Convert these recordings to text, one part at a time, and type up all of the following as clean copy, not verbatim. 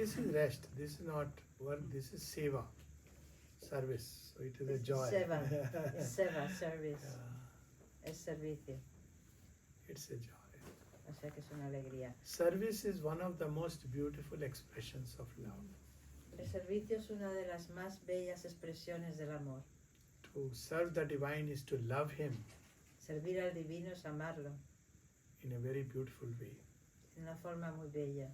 This is rest. This is not work. This is seva, service. So it is a joy. Seva, es seva, service, Yeah, es servicio, it's a joy. o sea que es una alegría. Service is one of the most beautiful expressions of love. El servicio es una de las más bellas expresiones del amor. To serve the divine is to love him Servir al divino es amarlo in a very beautiful way. de una forma muy bella.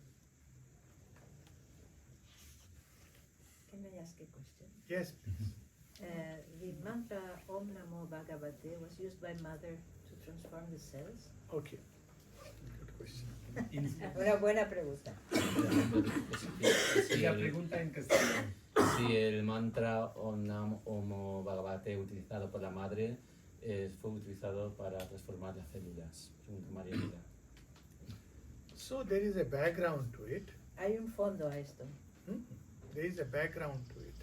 Can I ask a question? Yes, please. The mantra Om Namo Bhagavate was used by Mother to transform the cells. Okay. Good question. Una buena pregunta. Si La pregunta en castellano. si el mantra Om Namo Bhagavate utilizado por la madre fue utilizado para transformar las células. Pregunta María Vida. So there is a background to it. Hay un fondo a esto. There is a background to it.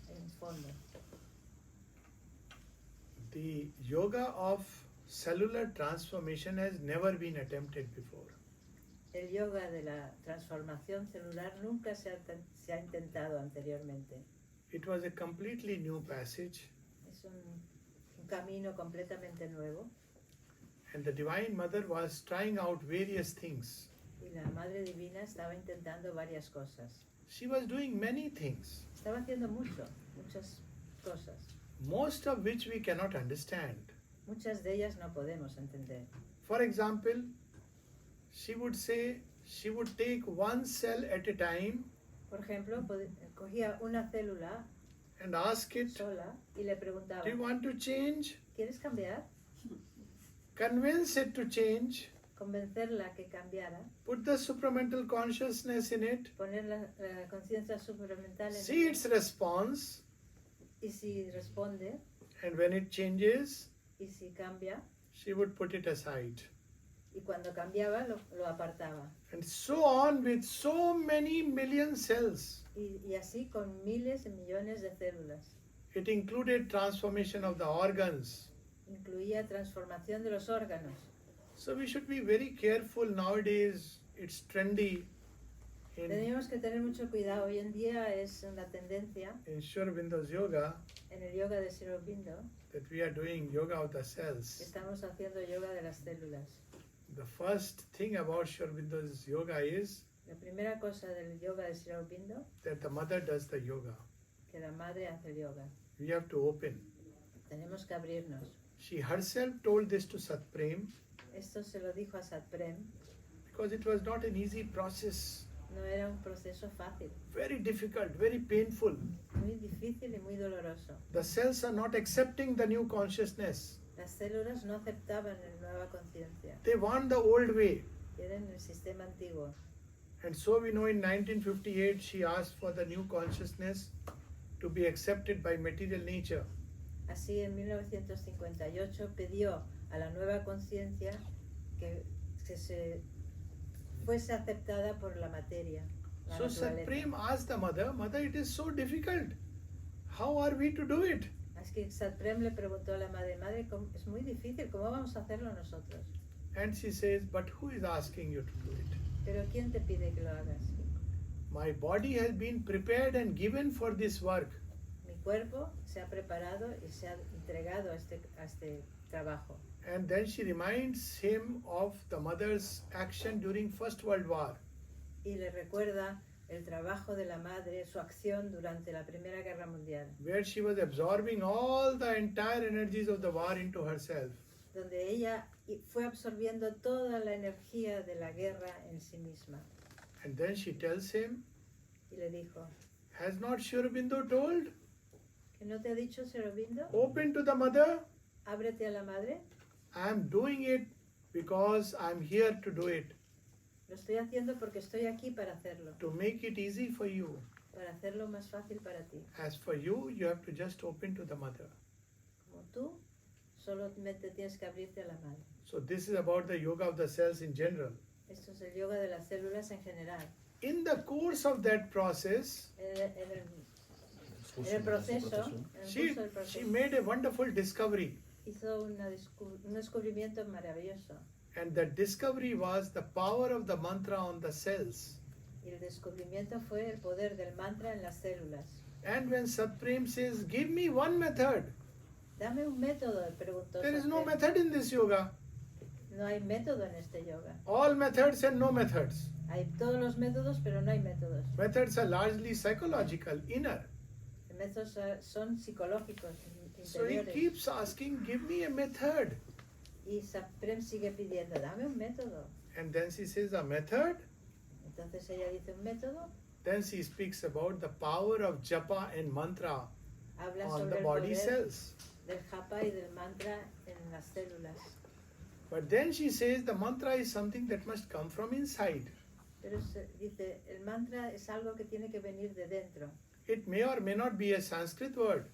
Hay un fondo. The yoga of cellular transformation has never been attempted before. El yoga de la transformación celular nunca se ha intentado anteriormente. It was a completely new passage, Es un camino completamente nuevo and the Divine Mother was trying out various things. y la Madre Divina estaba intentando varias cosas. She was doing many things, Estaba haciendo muchas cosas. most of which we cannot understand. Muchas de ellas no podemos entender. For example, she would say she would take one cell at a time Por ejemplo, cogía una célula and ask it, sola y le preguntaba, do you want to change? ¿quieres cambiar? Convince it to change. Convencerla que cambiara, Put the supramental consciousness in it. poner la conciencia supramental en See ella. its response, Y si responde, and when it changes, y si cambia, she would put it aside. y cuando cambiaba lo apartaba. And so on with so many million cells. Y así con miles y millones de células. It included transformation of the organs. Incluía transformación de los órganos. So we should be very careful nowadays. It's trendy in Tenemos que tener mucho cuidado. Hoy en día es una tendencia Sri Aurobindo's yoga en el yoga de Sri Aurobindo that we are doing yoga of the que cells. estamos haciendo yoga de las células. The first thing about Sri Aurobindo's yoga is La primera cosa del yoga de Sri Aurobindo, that the mother does the yoga. que la madre hace el yoga. We have to open. Tenemos que abrirnos. She herself told this to Satprem Esto se lo dijo a Satprem. because it was not an easy process. No era un proceso fácil, Very difficult, very painful. muy difícil y muy doloroso. The cells are not accepting the new consciousness. Las células no aceptaban la nueva conciencia, They want the old way. quieren el sistema antiguo. And so we know in 1958 she asked for the new consciousness to be accepted by material nature. Así en 1958 pidió a la nueva conciencia que se fuese aceptada por la materia, la So naturaleza. Satprem asked the mother, Mother, it is so difficult. How are we to do it? Así que Satprem le preguntó a la madre, es muy difícil, ¿cómo vamos a hacerlo nosotros? And she says, but who is asking you to do it? Pero ¿quién te pide que lo hagas? My body has been prepared and given for this work. Mi cuerpo se ha preparado y se ha entregado a este trabajo. And then she reminds him of the mother's action during First World War. Y le recuerda el trabajo de la madre, su acción durante la Primera Guerra Mundial, Where she was absorbing all the entire energies of the war into herself. donde ella fue absorbiendo toda la energía de la guerra en sí misma. And then she tells him, Y le dijo, has not Sri Aurobindo told? ¿que no te ha dicho Sri Aurobindo? Open to the mother. Ábrete a la madre. I am doing it because I am here to do it. Lo estoy haciendo porque estoy aquí para hacerlo, To make it easy for you. para hacerlo más fácil para ti. As for you, you have to just open to the mother. Como tú, solamente tienes que abrirte a la madre. So this is about the yoga of the cells in general. Esto es el yoga de las células en general. In the course of that process, En el proceso, en el she curso del proceso, made a wonderful discovery. hizo un descubrimiento maravilloso. And that discovery was the power of the mantra on the cells. Y el descubrimiento fue el poder del mantra en las células. And when Supreme says, give me one method, Dame un método, preguntó there is no Supreme. method in this yoga. No hay método en este yoga. All methods and no methods. Hay todos los métodos, pero no hay métodos. Methods are largely psychological, inner. Los métodos son psicológicos, So he interiores. keeps asking, give me a method. Y Supreme sigue pidiendo, dame un método. And then she says, a method? Entonces ella dice un método, Then she speaks about the power of japa and mantra habla on sobre the el body poder cells. del japa y del mantra en las células. But then she says the mantra is something that must come from inside. Pero dice, el mantra es algo que tiene que venir de dentro. It may or may not be a Sanskrit word.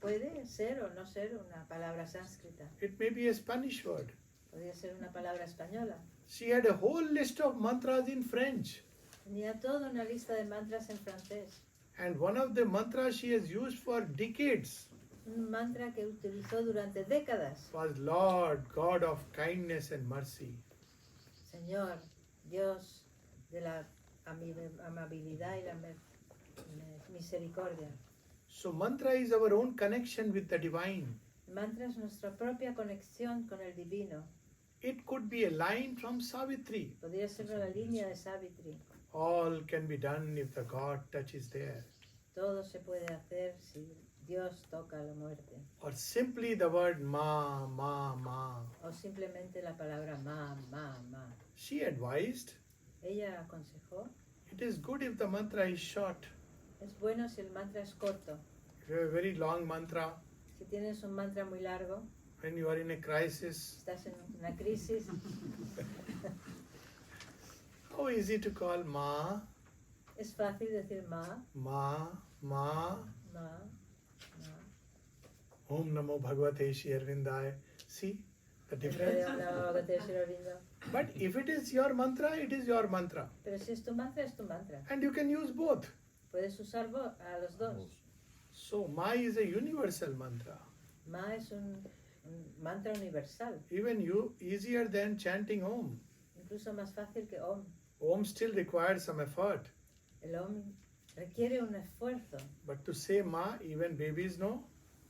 Puede ser o no ser una palabra sánscrita. It may be a Spanish word. Podría ser una palabra española. She had a whole list of mantras in French. Tenía toda una lista de mantras en francés. And one of the mantras she has used for decades Un mantra que utilizó durante décadas. was Lord, God of kindness and mercy. Señor, Dios de la amabilidad y la misericordia. So mantra is our own connection with the divine. El mantra es nuestra propia conexión con el divino. It could be a line from Savitri. Podría ser una línea de Savitri. All can be done if the God touch is there. Todo se puede hacer si Dios toca la muerte. Or simply the word ma, ma, ma. O simplemente la palabra ma, ma, ma. She advised, Ella aconsejó, it is good if the mantra is short. es bueno si el mantra es corto. If you have a very long mantra, Si tienes un mantra muy largo, when you are in a crisis, estás en una crisis, how easy to call ma, es fácil decir ma, ma, ma, ma, ma. Om Namo Bhagavate Sri Aurobindo. See the En vez de difference? Namo BHAGAVATE Sri Aurobindo. But if it is your mantra, it is your mantra. Pero si es tu mantra, es tu mantra. And you can use both. Puedes usar a los dos. So ma is a universal mantra. Ma es un mantra universal, Even you easier than chanting Om. incluso más fácil que Om. Om still requires some effort. El Om requiere un esfuerzo, But to say ma, even babies know,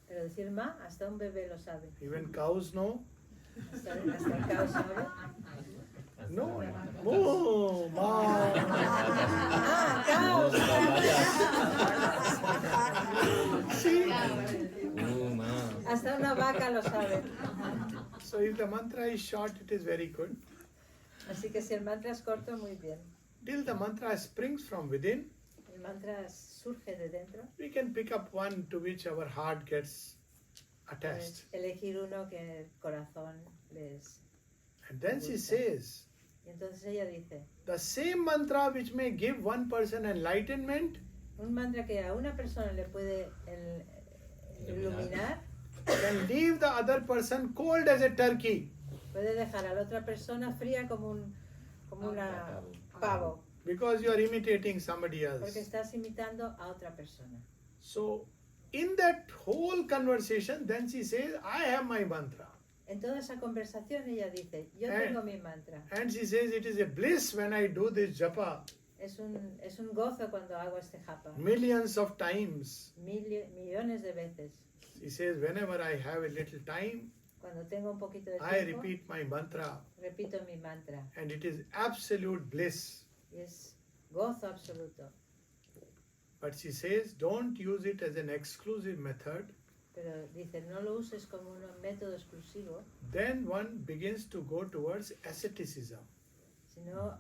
pero decir ma, hasta un bebé lo sabe. even cows know. Hasta el caos sabe. No, oh, ma. ¡Ah, caos! See? Hasta una vaca lo sabe. So if the mantra is short, it is very good. Así que si el mantra es corto, muy bien. Till the mantra springs from within, El mantra surge de dentro. we can pick up one to which our heart gets attached. Puedes elegir uno que el corazón les... And then she says, Y entonces ella dice, the same mantra which may give one person enlightenment un mantra que a una persona le puede iluminar, can leave the other person cold as a turkey puede dejar a la otra persona fría como una pavo, because you are imitating somebody porque else. estás imitando a otra persona. So in that whole conversation, then she says, I have my mantra. En toda esa conversación ella dice, yo tengo mi mantra. And she says, it is a bliss when I do this japa Es un gozo cuando hago este japa. millions of times. Millones de veces. She says, whenever I have a little time, Cuando tengo un poquito de I tiempo, repeat my mantra, repito mi mantra. and it is absolute bliss. Y es gozo absoluto. But she says, don't use it as an exclusive method. Pero dice, no lo uses como un método exclusivo, Then one begins to go towards asceticism. sino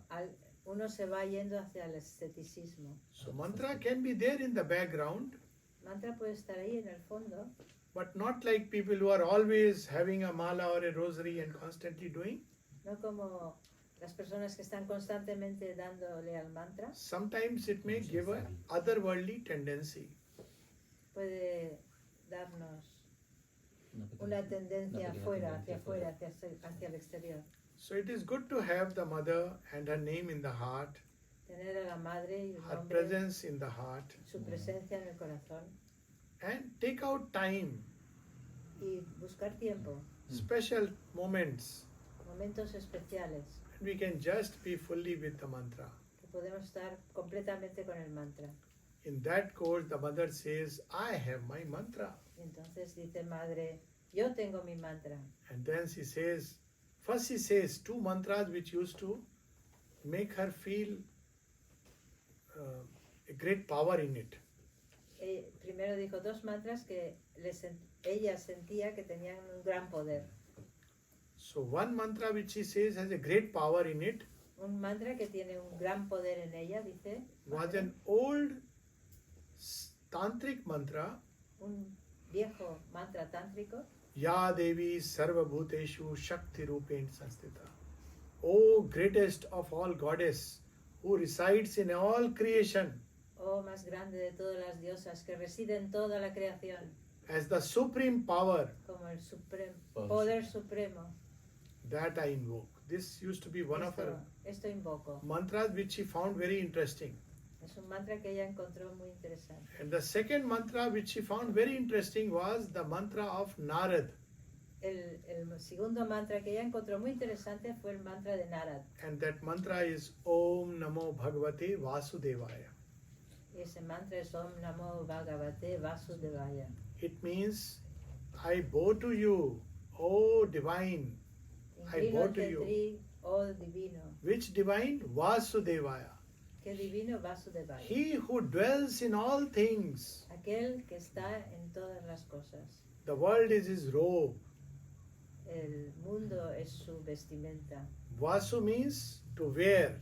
uno se va yendo hacia el escepticismo. So mantra can be there in the background, Mantra puede estar ahí en el fondo, but not like people who are always having a mala or a rosary and constantly doing. no como las personas que están constantemente dándole al mantra. Sometimes it may give a otherworldly tendency. Puede darnos una tendencia hacia afuera, hacia el exterior. So it is good to have the mother and her name in the heart, Tener a la madre y el her nombre, presence in the heart, su presencia en el corazón and take out time, y buscar tiempo, special moments, momentos especiales, and we can just be fully with the mantra. que podemos estar completamente con el mantra. In that course, the mother says, I have my mantra. Y entonces dice madre, yo tengo mi mantra. And then she says, first she says two mantras which used to make her feel a great power in it. Primero dijo dos mantras que ella sentía que tenían un gran poder. So one mantra which she says has a great power in it Un mantra que tiene un gran poder en ella, dice, was an old tantric mantra, un viejo mantra tántrico, Ya Devi Sarva Bhuteshu Shakti Rupen Sanstita. O greatest of all goddess who resides in all creation oh más grande de todas las diosas que reside en toda la creación, as the supreme power, como el poder supremo. that I invoke. This used to be one of her Esto invoco. mantras which she found very interesting. Es un mantra que ella encontró muy interesante. And the second mantra which she found very interesting was the mantra of Narad. El segundo mantra que ella encontró muy interesante fue el mantra de Narad. And that mantra is Om Namo Bhagavate Vasudevaya. Y ese mantra es Om Namo Bhagavate Vasudevaya. It means, I bow to you, O divine. I Inclino bow ante to you. ti, oh divino. Which divine? Vasudevaya. Qué divino Vasudevaya. He who dwells in all things. Aquel que está en todas las cosas. The world is his robe. El mundo es su vestimenta. Vasu means to wear,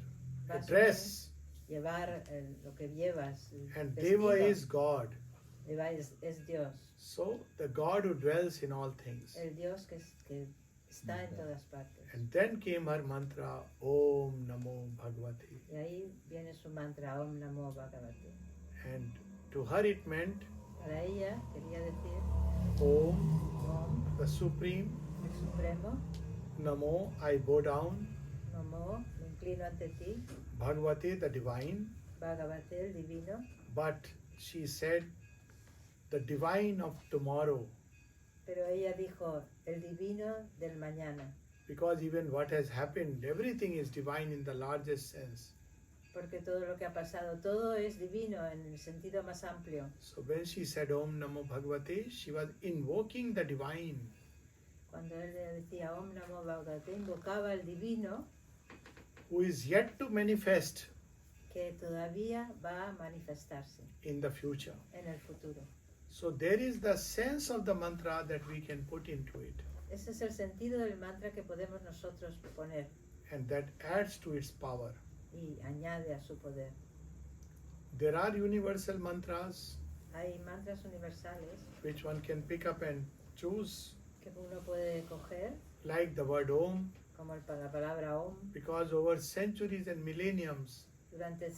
a Vasu dress. Llevar lo que llevas. El And vestido. Deva is God. Deva es Dios. So, the God who dwells in all things. El Dios que está en todas partes. And then came her mantra, Om Namo Bhagavate. Y ahí viene su mantra, Om Namo Bhagavate. And to her it meant, Para ella quería decir, Om, Om, the Supreme, el Supremo, Namo, I bow down, Namo, me inclino ante ti, Bhagavate, the Divine. Bhagavate, el Divino. But she said, the Divine of tomorrow. Pero ella dijo, el Divino del mañana. Because even what has happened, everything is divine in the largest sense. Porque todo lo que ha pasado, todo es divino en el sentido más amplio. So when she said Om Namo Bhagavate, she was invoking the divine. Cuando él le decía Om Namo Bhagavate, invocaba el divino Who is yet to manifest que todavía va a manifestarse in the future. en el futuro. So there is the sense of the mantra that we can put into it. Ese es el sentido del mantra que podemos nosotros poner And that adds to its power. y añade a su poder. There are universal mantras Hay mantras universales which one can pick up and choose, que uno puede coger, like the word Om, como la palabra Om, because over centuries and millenniums, durante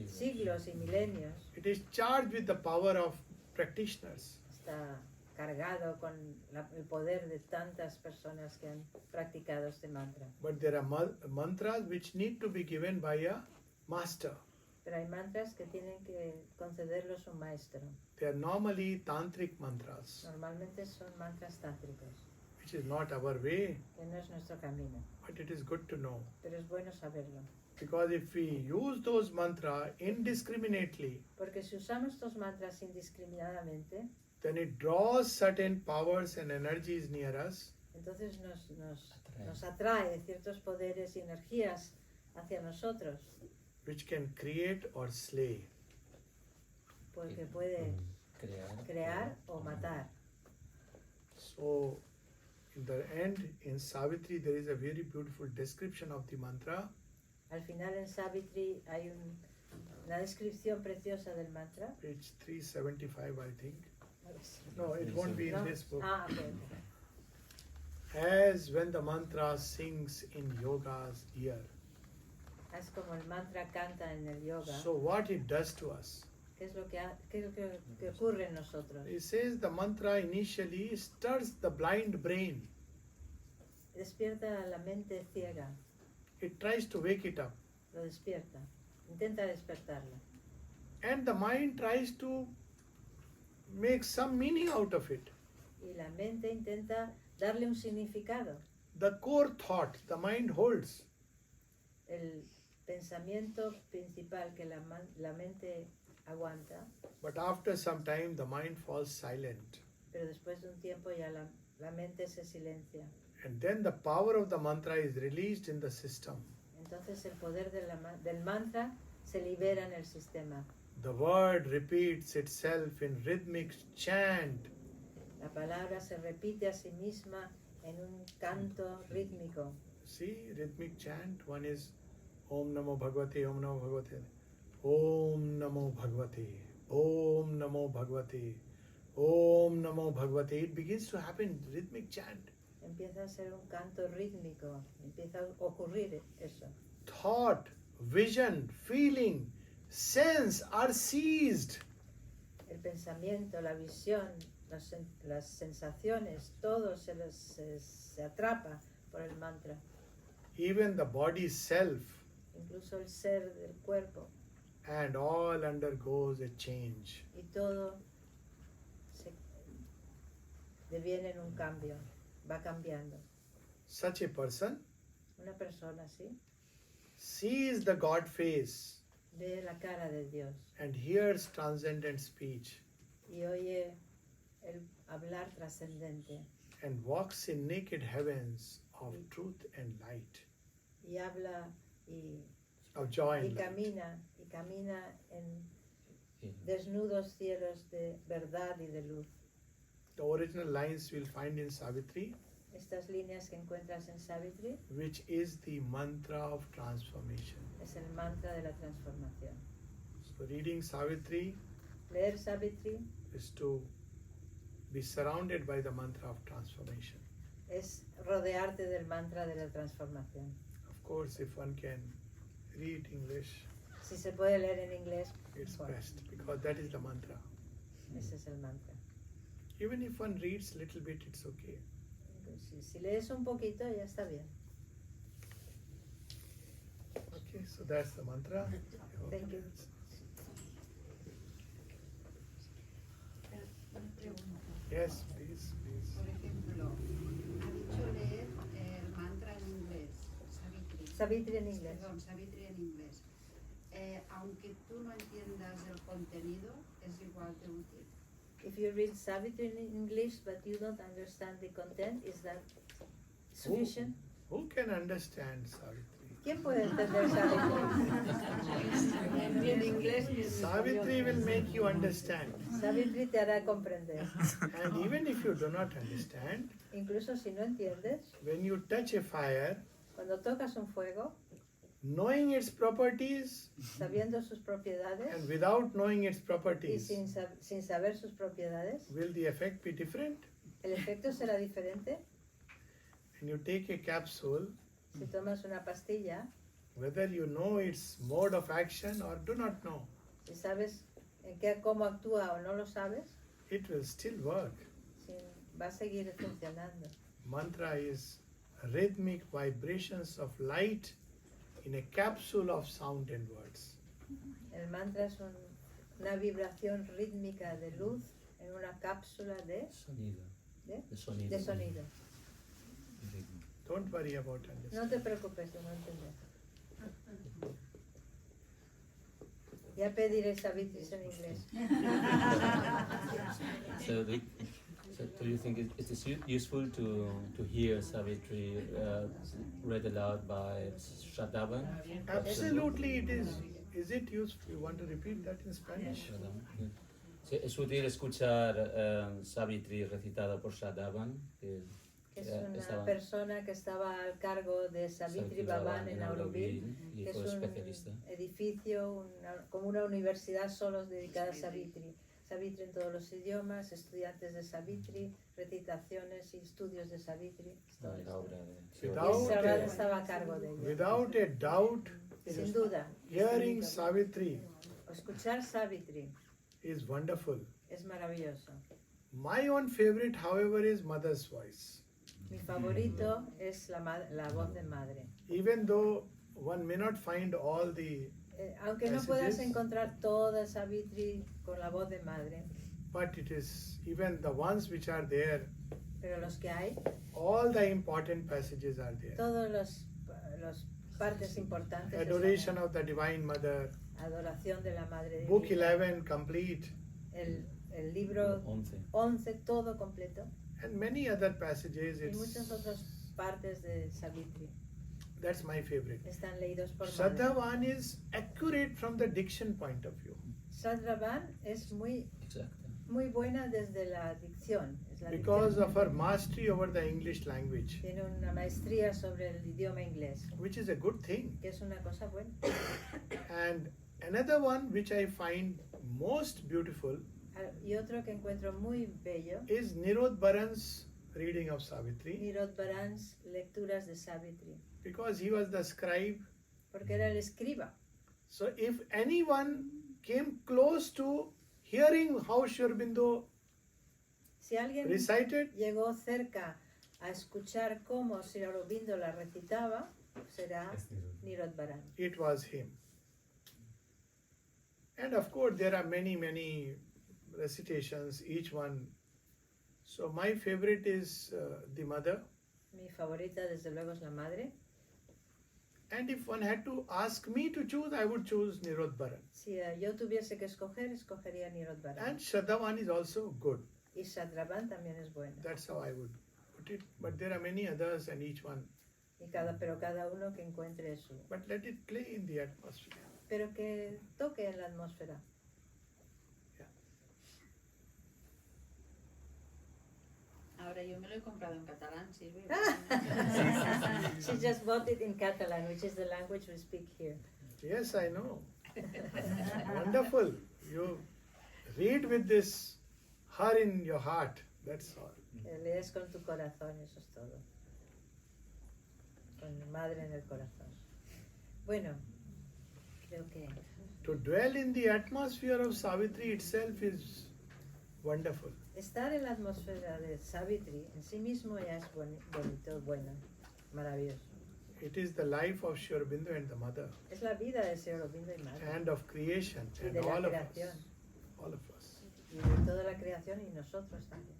siglos y milenios it is charged with the power of practitioners. está cargado con el poder de tantas personas que han practicado este mantra. But there are mantras which need to be given by a master. Pero hay mantras que tienen que concederlos un maestro. They are normally tantric mantras, Normalmente son mantras tántricos, which is not our way, que no es nuestro camino, but it is good to know. pero es bueno saberlo. Because if we use those mantras indiscriminately, Porque si usamos estos mantras indiscriminadamente, then it draws certain powers and energies near us, entonces nos atrae ciertos poderes y energías hacia nosotros, which can create or slay. porque puede crear o matar. So, in the end, in Savitri, there is a very beautiful description of the mantra. Al final en Savitri hay una descripción preciosa del mantra. Page 375, I think. No, it won't be in ¿No? this book. Ah, ok. As when the mantra sings in yoga's ear. Es como el mantra canta en el yoga. So what it does to us? ¿Qué es lo que ocurre en nosotros? It says the mantra initially stirs the blind brain. Despierta la mente ciega, It tries to wake it up. lo despierta, intenta despertarla. And the mind tries to make some meaning out of it. Y la mente intenta darle un significado. The core thought the mind holds. pensamiento principal que la mente aguanta, but after some time the mind falls silent. pero después de un tiempo ya la mente se silencia. And then the power of the mantra is released in the system. Entonces el poder del mantra se libera en el sistema. The word repeats itself in rhythmic chant. La palabra se repite a sí misma en un canto rítmico. See, rhythmic chant. One is Om Namo Bhagavate, Om Namo Bhagavate, Om Namo Bhagavate, Om Namo Bhagavate, Om Namo Bhagavate. It begins to happen, rhythmic chant. Empieza a ser un canto rítmico, empieza a ocurrir eso. Thought, vision, feeling, sense are seized. El pensamiento, la visión, las sensaciones, todo se atrapa por el mantra. Even the body self, Incluso el ser del cuerpo, and all undergoes a change. y todo deviene en un cambio, va cambiando. Such a person Una persona así sees the God face ve la cara de Dios and hears transcendent speech y oye el hablar trascendente and walks in naked heavens of truth and light, y habla y of joy and light. camina en desnudos cielos de verdad y de luz. The original lines we'll find in Savitri, Estas líneas que encuentras en Savitri which is the mantra of transformation. es el mantra de la transformación. So reading Savitri Leer Savitri is to be surrounded by the mantra of transformation. es rodearte del mantra de la transformación. Of course, if one can read English, Si se puede leer en inglés, it's mejor. best, because that is the mantra. Ese es el mantra. Even if one reads little bit, it's okay. Si lees un poquito ya está bien. Okay, so that's the mantra. Thank you. Una pregunta. Yes, please, please. Por ejemplo, ha dicho leer el mantra en inglés, Savitri. Savitri en inglés. Perdón, Savitri en inglés. Aunque tú no entiendas el contenido, es igual de útil. If you read Savitri in English but you don't understand the content, is that sufficient? Who can understand Savitri? ¿Quién puede entender Savitri? Ni en inglés ni en Savitri will make you understand. Savitri te hará comprender. And even if you do not understand, Incluso si no entiendes, when you touch a fire, cuando tocas un fuego, knowing its properties sabiendo sus propiedades and without knowing its y properties, sin saber sus propiedades, will the effect be different? el efecto será diferente. When you take a capsule, Si tomas una pastilla, whether you know its mode of action or do not know, si sabes cómo actúa o no lo sabes, it will still work. va a seguir funcionando. Mantra is rhythmic vibrations of light in a capsule of sound and words. El mantra es una vibración rítmica de luz en una cápsula de Sonido. ¿De? De sonido. Ritmo. Don't worry about No understanding. te preocupes de no entender. Ya pediré Savitris en inglés. So do you think it is useful to hear Savitri read aloud by Shadavan? Absolutely, it is. Is it useful? You want to repeat that in Spanish? Sí, es útil escuchar Savitri recitado por Shadavan, que Es una persona que estaba al cargo de Savitri Savitri Bhavan en Auronbindo, y que es fue un especialista. edificio, como una universidad solo dedicada a Savitri. Savitri en todos los idiomas, estudiantes de Savitri, recitaciones y estudios de Savitri. Todo La esto. obra de Y Without Sarvada a- estaba a cargo de ello. Without a doubt, Sin duda, hearing Savitri escuchar Savitri is wonderful. es maravilloso. My own favorite, however, is mother's voice. Mi favorito es la voz de madre. Even though one may not find all the, Aunque no puedas Passages. encontrar toda Savitri con la voz de madre, but it is even the ones which are there, pero los que hay, all the important passages are there. todos los partes importantes. Adoration están of the Divine Mother. ahí. Adoración de la Madre Book Divina. 11 complete. El libro 11 todo completo. And many other passages. Y muchas otras partes de Savitri That's my favorite. están leídos por Madre. Shraddhavan is accurate from the diction point of view. Shraddhavan es muy Exacto. muy buena desde la dicción. Es la Because dicción. of her mastery over the English language, Tiene una maestría sobre el idioma inglés, which is a good thing. que es una cosa buena. And another one which I find most beautiful Y otro que encuentro muy bello, is Nirod Baran's reading of Savitri, Nirod Baran's lecturas de Savitri, because he was the scribe. porque era el escriba. So if anyone came close to hearing how Sri Aurobindo Si alguien recited, llegó cerca a escuchar cómo Sri Aurobindo la recitaba, será Nirod Baran. it was him. And of course, there are many recitations, each one. So my favorite is the Mother. Mi favorita desde luego es la Madre. And if one had to ask me to choose, I would choose Nirod Baran. Si yo tuviese que escoger, escogería Nirod Baran. And Shraddhavan is also good. Y Shraddhavan también es buena. That's how I would put it. But there are many others, and each one. Pero cada uno que encuentre su. But let it play in the atmosphere. Pero que toque en la atmósfera. Ahora yo me lo he comprado en catalán, sirve. She just bought it in Catalan, which is the language we speak here. Yes, I know. Wonderful. You read with this her in your heart. That's all. Lees con tu corazón, eso es todo. Con madre en el corazón. Bueno, creo que To dwell in the atmosphere of Savitri itself is wonderful. estar en la atmósfera de Savitri en sí mismo ya es bonito, bueno, maravilloso. It is the life of Sri Aurobindo and the Mother, Es la vida de Sri Aurobindo y madre. and of creation, Y and de la all of us. creación. All of us. Y de toda la creación y nosotros también.